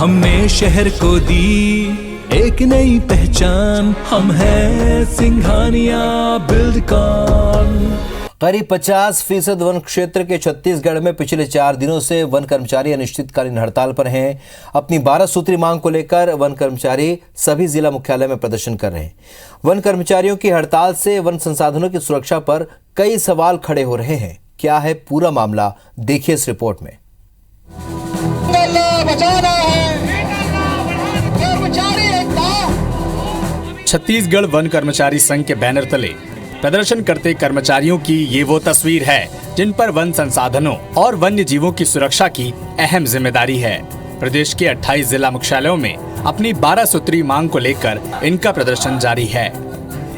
हमने शहर को दी एक नई पहचान, हम हैं सिंघानिया बिल्डकॉन। करीब 50% वन क्षेत्र के छत्तीसगढ़ में पिछले 4 दिनों से वन कर्मचारी अनिश्चितकालीन हड़ताल पर हैं। अपनी 12 सूत्री मांग को लेकर वन कर्मचारी सभी जिला मुख्यालय में प्रदर्शन कर रहे हैं। वन कर्मचारियों की हड़ताल से वन संसाधनों की सुरक्षा पर कई सवाल खड़े हो रहे हैं। क्या है पूरा मामला, देखिए इस रिपोर्ट में। छत्तीसगढ़ वन कर्मचारी संघ के बैनर तले प्रदर्शन करते कर्मचारियों की ये वो तस्वीर है जिन पर वन संसाधनों और वन्य जीवों की सुरक्षा की अहम जिम्मेदारी है। प्रदेश के 28 जिला मुख्यालयों में अपनी 12 सूत्री मांग को लेकर इनका प्रदर्शन जारी है।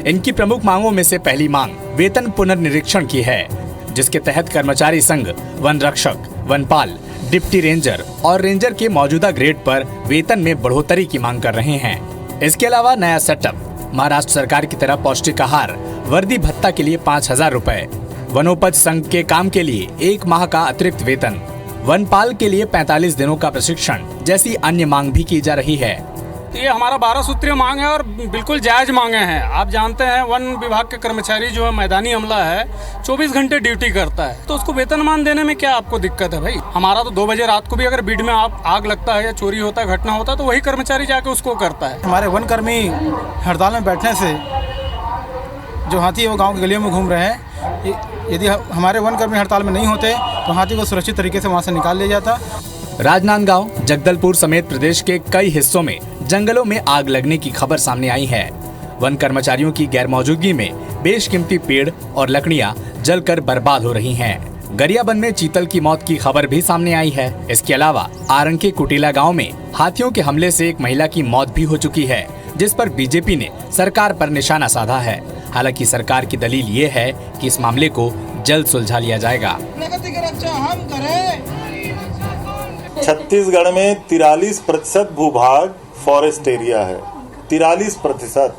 इनकी प्रमुख मांगों में से पहली मांग वेतन पुनर्निरीक्षण की है, जिसके तहत कर्मचारी संघ वन रक्षक, वनपाल, डिप्टी रेंजर और रेंजर के मौजूदा ग्रेड पर वेतन में बढ़ोतरी की मांग कर रहे हैं। इसके अलावा नया सेटअप, महाराष्ट्र सरकार की तरह पौष्टिक आहार, वर्दी भत्ता के लिए 5,000 रुपए, वनोपज संघ के काम के लिए 1 माह का अतिरिक्त वेतन, वनपाल के लिए 45 दिनों का प्रशिक्षण जैसी अन्य मांग भी की जा रही है। ये हमारा 12 सूत्रीय मांग है और बिल्कुल जायज मांगे हैं। आप जानते हैं वन विभाग के कर्मचारी जो है मैदानी अमला है, 24 घंटे ड्यूटी करता है, तो उसको वेतनमान देने में क्या आपको दिक्कत है भाई? हमारा तो 2 बजे रात को भी अगर बीड में आग लगता है या चोरी होता है, घटना होता है, तो वही कर्मचारी जाके उसको करता है। हमारे वन कर्मी हड़ताल में बैठने से जो हाथी है वो गाँव की गलियों में घूम रहे हैं। यदि हमारे वन कर्मी हड़ताल में नहीं होते तो हाथी को सुरक्षित तरीके से वहाँ से निकाल लिया जाता। राजनांदगांव, जगदलपुर समेत प्रदेश के कई हिस्सों में जंगलों में आग लगने की खबर सामने आई है। वन कर्मचारियों की गैरमौजूदगी में बेशकीमती पेड़ और लकड़ियां जलकर बर्बाद हो रही हैं। गरियाबंद में चीतल की मौत की खबर भी सामने आई है। इसके अलावा आरंग के कुटीला गांव में हाथियों के हमले से एक महिला की मौत भी हो चुकी है, जिस पर बीजेपी ने सरकार पर निशाना साधा है। हालांकि सरकार की दलील ये है कि इस मामले को जल्द सुलझा लिया जाएगा। छत्तीसगढ़ में 43% भूभाग फॉरेस्ट एरिया है। 43%।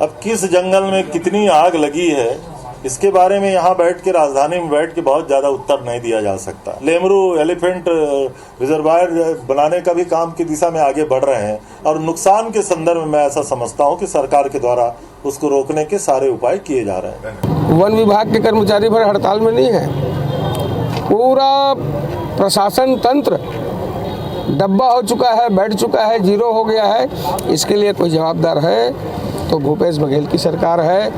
अब किस जंगल में कितनी आग लगी है, इसके बारे में यहाँ बैठ के, राजधानी में बैठ के बहुत ज्यादा उत्तर नहीं दिया जा सकता। लेमरू एलिफेंट रिजर्वायर बनाने का भी काम की दिशा में आगे बढ़ रहे हैं और नुकसान के संदर्भ में मैं ऐसा समझता हूँ कि सरकार के द्वारा उसको रोकने के सारे उपाय किए जा रहे हैं। वन विभाग के कर्मचारी भर हड़ताल में नहीं है, पूरा प्रशासन तंत्र डब्बा हो चुका है, बैठ चुका है, जीरो हो गया है। इसके लिए कोई जवाबदार है तो भूपेश बघेल की सरकार है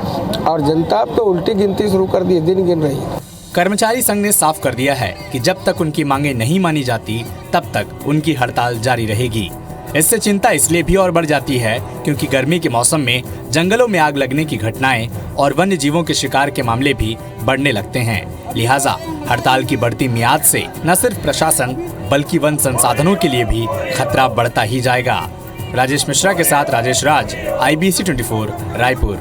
और जनता अब तो उल्टी गिनती शुरू कर दी, दिन गिन रही है। कर्मचारी संघ ने साफ कर दिया है कि जब तक उनकी मांगे नहीं मानी जाती तब तक उनकी हड़ताल जारी रहेगी। इससे चिंता इसलिए भी और बढ़ जाती है क्योंकि गर्मी के मौसम में जंगलों में आग लगने की घटनाएं और वन्य जीवों के शिकार के मामले भी बढ़ने लगते हैं। लिहाजा हड़ताल की बढ़ती मियाद से न सिर्फ प्रशासन बल्कि वन संसाधनों के लिए भी खतरा बढ़ता ही जाएगा। राजेश मिश्रा के साथ राजेश राज, IBC 24, रायपुर।